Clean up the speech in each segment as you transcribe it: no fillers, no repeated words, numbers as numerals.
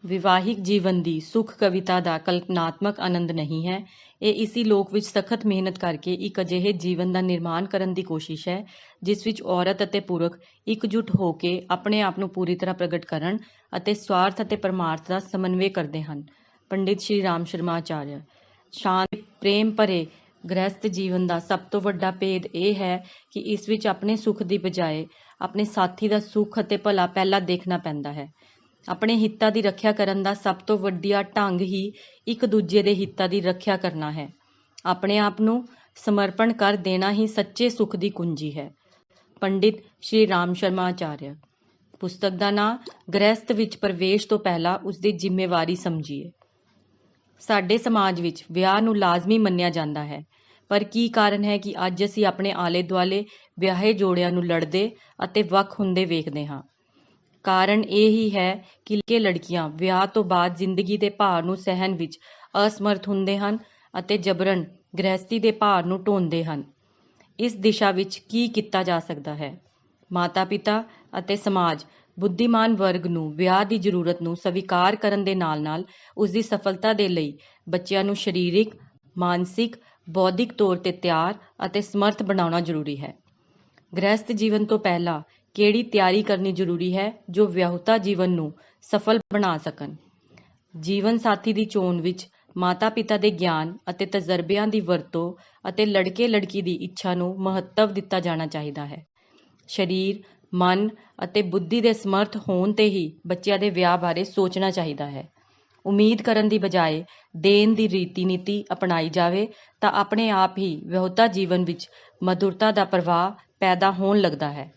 ਵਿਵਾਹਿਕ ਜੀਵਨ ਦੀ ਸੁੱਖ ਕਵਿਤਾ ਦਾ ਕਲਪਨਾਤਮਕ ਆਨੰਦ ਨਹੀਂ ਹੈ। ਇਹ ਇਸੀ ਲੋਕ ਵਿੱਚ ਸਖਤ ਮਿਹਨਤ ਕਰਕੇ ਇੱਕ ਅਜਿਹੇ ਜੀਵਨ ਦਾ ਨਿਰਮਾਣ ਕਰਨ ਦੀ ਕੋਸ਼ਿਸ਼ ਹੈ ਜਿਸ ਵਿੱਚ ਔਰਤ ਅਤੇ ਪੁਰਖ ਇਕਜੁੱਟ ਹੋ ਕੇ ਆਪਣੇ ਆਪ ਨੂੰ ਪੂਰੀ ਤਰ੍ਹਾਂ ਪ੍ਰਗਟ ਕਰਨ ਅਤੇ ਸਵਾਰਥ ਅਤੇ ਪਰਮਾਰਥ ਦਾ ਸਮਨਵੈ ਕਰਦੇ ਹਨ। ਪੰਡਿਤ ਸ਼੍ਰੀ ਰਾਮ ਸ਼ਰਮਾ ਆਚਾਰੀਆ। ਸ਼ਾਂਤ ਪ੍ਰੇਮ ਭਰੇ ਗ੍ਰਹਿਸਥ ਜੀਵਨ ਦਾ ਸਭ ਤੋਂ ਵੱਡਾ ਭੇਦ ਇਹ ਹੈ ਕਿ ਇਸ ਵਿੱਚ ਆਪਣੇ ਸੁੱਖ ਦੀ ਬਜਾਏ ਆਪਣੇ ਸਾਥੀ ਦਾ ਸੁੱਖ ਅਤੇ ਭਲਾ ਪਹਿਲਾਂ ਦੇਖਣਾ ਪੈਂਦਾ ਹੈ। ਆਪਣੇ ਹਿੱਤਾਂ ਦੀ ਰੱਖਿਆ ਕਰਨ ਦਾ ਸਭ ਤੋਂ ਵੱਡਾ ਢੰਗ ਹੀ ਇੱਕ ਦੂਜੇ ਦੇ ਹਿੱਤਾਂ ਦੀ ਰੱਖਿਆ ਕਰਨਾ ਹੈ। ਆਪਣੇ ਆਪ ਨੂੰ ਸਮਰਪਣ ਕਰ ਦੇਣਾ ਹੀ ਸੱਚੇ ਸੁੱਖ ਦੀ ਕੁੰਜੀ ਹੈ। ਪੰਡਿਤ ਸ਼੍ਰੀ ਰਾਮ ਸ਼ਰਮਾ ਆਚਾਰੀਆ। ਪੁਸਤਕ ਦਾ ਨਾਂ ਗ੍ਰਹਿਸਥ ਵਿੱਚ ਪ੍ਰਵੇਸ਼ ਤੋਂ ਪਹਿਲਾਂ ਉਸਦੀ ਜ਼ਿੰਮੇਵਾਰੀ ਸਮਝੀਏ। ਸਾਡੇ ਸਮਾਜ ਵਿੱਚ ਵਿਆਹ ਨੂੰ ਲਾਜ਼ਮੀ ਮੰਨਿਆ ਜਾਂਦਾ ਹੈ, ਪਰ ਕੀ ਕਾਰਨ ਹੈ ਕਿ ਅੱਜ ਅਸੀਂ ਆਪਣੇ ਆਲੇ ਦੁਆਲੇ ਵਿਆਹੇ ਜੋੜਿਆਂ ਨੂੰ ਲੜਦੇ ਅਤੇ ਵੱਖ ਹੁੰਦੇ ਵੇਖਦੇ ਹਾਂ। ਕਾਰਨ ਇਹ ਹੀ ਹੈ ਕਿ ਲੜਕੀਆਂ ਵਿਆਹ ਤੋਂ ਬਾਅਦ ਜ਼ਿੰਦਗੀ ਦੇ ਭਾਰ ਨੂੰ ਸਹਿਣ ਵਿੱਚ ਅਸਮਰਥ ਹੁੰਦੇ ਹਨ ਅਤੇ ਜਬਰਨ ਗ੍ਰਹਿਸਥੀ ਦੇ ਭਾਰ ਨੂੰ ਢੋਂਦੇ ਹਨ। ਇਸ ਦਿਸ਼ਾ ਵਿੱਚ ਕੀ ਕੀਤਾ ਜਾ ਸਕਦਾ ਹੈ? ਮਾਤਾ ਪਿਤਾ ਅਤੇ ਸਮਾਜ ਬੁੱਧੀਮਾਨ ਵਰਗ ਨੂੰ ਵਿਆਹ ਦੀ ਜ਼ਰੂਰਤ ਨੂੰ ਸਵੀਕਾਰ ਕਰਨ ਦੇ ਨਾਲ ਉਸ ਦੀ ਸਫਲਤਾ ਦੇ ਲਈ ਬੱਚਿਆਂ ਨੂੰ ਸਰੀਰਕ, ਮਾਨਸਿਕ, ਬੌਧਿਕ ਤੌਰ ਤੇ ਤਿਆਰ ਅਤੇ ਸਮਰਥ ਬਣਾਉਣਾ ਜ਼ਰੂਰੀ ਹੈ। ਗ੍ਰਹਿਸਥ ਜੀਵਨ ਤੋਂ ਪਹਿਲਾਂ ਕਿਹੜੀ ਤਿਆਰੀ ਕਰਨੀ ਜ਼ਰੂਰੀ ਹੈ ਜੋ ਵਿਆਹੁਤਾ ਜੀਵਨ ਨੂੰ ਸਫਲ ਬਣਾ ਸਕਣ? ਜੀਵਨ ਸਾਥੀ ਦੀ ਚੋਣ ਵਿੱਚ ਮਾਤਾ ਪਿਤਾ ਦੇ ਗਿਆਨ ਅਤੇ ਤਜਰਬਿਆਂ ਦੀ ਵਰਤੋਂ ਅਤੇ ਲੜਕੇ ਲੜਕੀ ਦੀ ਇੱਛਾ ਨੂੰ ਮਹੱਤਵ ਦਿੱਤਾ ਜਾਣਾ ਚਾਹੀਦਾ ਹੈ। ਸਰੀਰ, ਮਨ ਅਤੇ ਬੁੱਧੀ ਦੇ ਸਮਰਥ ਹੋਣ ਤੇ ਹੀ ਬੱਚਿਆਂ ਦੇ ਵਿਆਹ ਬਾਰੇ ਸੋਚਣਾ ਚਾਹੀਦਾ ਹੈ। ਉਮੀਦ ਕਰਨ ਦੀ ਬਜਾਏ ਦੇਣ ਦੀ ਰੀਤੀ ਨੀਤੀ ਅਪਣਾਈ ਜਾਵੇ ਤਾਂ ਆਪਣੇ ਆਪ ਹੀ ਵਿਆਹੁਤਾ ਜੀਵਨ ਵਿੱਚ ਮਧੁਰਤਾ ਦਾ ਪ੍ਰਵਾਹ ਪੈਦਾ ਹੋਣ ਲੱਗਦਾ ਹੈ।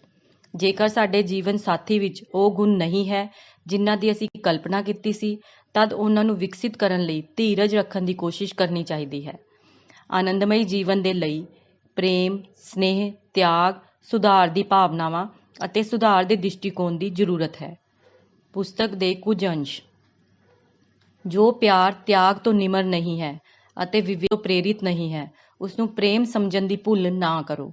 ਜੇਕਰ ਸਾਡੇ ਜੀਵਨ ਸਾਥੀ ਵਿੱਚ ਉਹ ਗੁਣ ਨਹੀਂ ਹੈ ਜਿਨ੍ਹਾਂ ਦੀ ਅਸੀਂ ਕਲਪਨਾ ਕੀਤੀ ਸੀ, ਤਦ ਉਹਨਾਂ ਨੂੰ ਵਿਕਸਿਤ ਕਰਨ ਲਈ ਧੀਰਜ ਰੱਖਣ ਦੀ ਕੋਸ਼ਿਸ਼ ਕਰਨੀ ਚਾਹੀਦੀ ਹੈ। ਆਨੰਦਮਈ ਜੀਵਨ ਦੇ ਲਈ ਪ੍ਰੇਮ, ਸਨੇਹ, ਤਿਆਗ, ਸੁਧਾਰ ਦੀ ਭਾਵਨਾਵਾਂ ਅਤੇ ਸੁਧਾਰ ਦੇ ਦ੍ਰਿਸ਼ਟੀਕੋਣ ਦੀ ਜ਼ਰੂਰਤ ਹੈ। ਪੁਸਤਕ ਦੇ ਕੁਝ ਅੰਸ਼। ਜੋ ਪਿਆਰ ਤਿਆਗ ਤੋਂ ਨਿਮਰ ਨਹੀਂ ਹੈ ਅਤੇ ਵਿਵੇਕ ਤੋਂ ਪ੍ਰੇਰਿਤ ਨਹੀਂ ਹੈ, ਉਸ ਨੂੰ ਪ੍ਰੇਮ ਸਮਝਣ ਦੀ ਭੁੱਲ ਨਾ ਕਰੋ।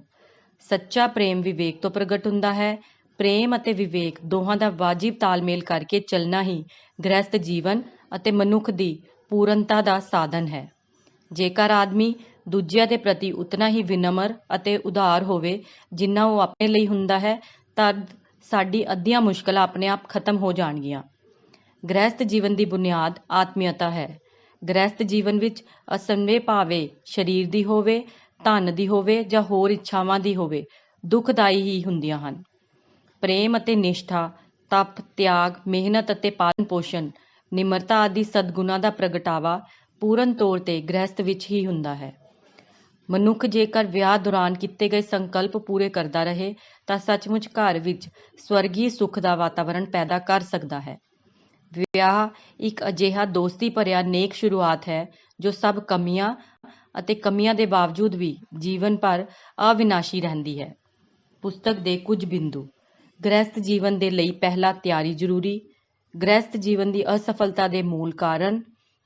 ਸੱਚਾ ਪ੍ਰੇਮ ਵਿਵੇਕ ਤੋਂ ਪ੍ਰਗਟ ਹੁੰਦਾ ਹੈ। ਪ੍ਰੇਮ ਅਤੇ ਵਿਵੇਕ ਦੋਹਾਂ ਦਾ ਵਾਜਿਬ ਤਾਲਮੇਲ ਕਰਕੇ ਚੱਲਣਾ ਹੀ ਗ੍ਰਹਿਸਥ ਜੀਵਨ ਅਤੇ ਮਨੁੱਖ ਦੀ ਪੂਰਨਤਾ ਦਾ ਸਾਧਨ ਹੈ। ਜੇਕਰ ਆਦਮੀ ਦੂਜਿਆਂ ਦੇ ਪ੍ਰਤੀ ਉਤਨਾ ਹੀ ਵਿਨਮਰ ਅਤੇ ਉਦਾਰ ਹੋਵੇ ਜਿੰਨਾ ਉਹ ਆਪਣੇ ਲਈ ਹੁੰਦਾ ਹੈ, ਤਦ ਸਾਡੀ ਅੱਧੀਆਂ ਮੁਸ਼ਕਲਾਂ ਆਪਣੇ ਆਪ ਖਤਮ ਹੋ ਜਾਣਗੀਆਂ। ਗ੍ਰਹਿਸਥ ਜੀਵਨ ਦੀ ਬੁਨਿਆਦ ਆਤਮੀਅਤਾ ਹੈ। ਗ੍ਰਹਿਸਥ ਜੀਵਨ ਵਿੱਚ ਅਸਮਨਵੈ ਭਾਵੇਂ ਸਰੀਰ ਦੀ ਹੋਵੇ, ਧਨ ਦੀ ਹੋਵੇ ਜਾਂ ਹੋਰ ਇੱਛਾਵਾਂ ਦੀ ਹੋਵੇ, ਦੁਖਦਾਈ ਹੀ ਹੁੰਦੀਆਂ ਹਨ। ਪ੍ਰੇਮ ਅਤੇ ਨਿਸ਼ਠਾ, ਤਪ, ਤਿਆਗ, ਮਿਹਨਤ ਅਤੇ ਪਾਲਣ ਪੋਸ਼ਣ, ਨਿਮਰਤਾ ਆਦਿ ਸਦਗੁਣਾਂ ਦਾ ਪ੍ਰਗਟਾਵਾ ਪੂਰਨ ਤੌਰ ਤੇ ਗ੍ਰਹਿਸਥ ਵਿੱਚ ਹੀ ਹੁੰਦਾ ਹੈ। ਮਨੁੱਖ ਜੇਕਰ ਵਿਆਹ ਦੌਰਾਨ ਕੀਤੇ ਗਏ ਸੰਕਲਪ ਪੂਰੇ ਕਰਦਾ ਰਹੇ ਤਾਂ ਸੱਚਮੁੱਚ ਘਰ ਵਿੱਚ ਸਵਰਗੀ ਸੁੱਖ ਦਾ ਵਾਤਾਵਰਣ ਪੈਦਾ ਕਰ ਸਕਦਾ ਹੈ। ਵਿਆਹ ਇੱਕ ਅਜਿਹਾ ਦੋਸਤੀ ਭਰਿਆ ਨੇਕ ਸ਼ੁਰੂਆਤ ਹੈ ਜੋ ਸਭ ਕਮੀਆਂ ਅਤੇ ਕਮੀਆਂ ਦੇ ਬਾਵਜੂਦ ਵੀ ਜੀਵਨ ਭਰ ਅਵਿਨਾਸ਼ੀ ਰਹਿੰਦੀ ਹੈ। ਪੁਸਤਕ ਦੇ ਕੁਝ ਬਿੰਦੂ। ਗ੍ਰਹਿਸਥ ਜੀਵਨ ਦੇ ਲਈ ਪਹਿਲਾਂ ਤਿਆਰੀ ਜ਼ਰੂਰੀ। ਗ੍ਰਹਿਸਥ ਜੀਵਨ ਦੀ ਅਸਫਲਤਾ ਦੇ ਮੂਲ ਕਾਰਨ।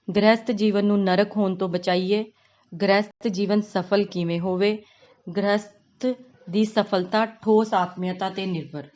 ਗ੍ਰਹਿਸਥ ਜੀਵਨ ਨੂੰ ਨਰਕ ਹੋਣ ਤੋਂ ਬਚਾਈਏ। ਗ੍ਰਹਿਸਥ ਜੀਵਨ ਸਫਲ ਕਿਵੇਂ ਹੋਵੇ? ਗ੍ਰਹਿਸਥ ਦੀ ਸਫਲਤਾ ਠੋਸ ਆਤਮੀਅਤਾ ਤੇ ਨਿਰਭਰ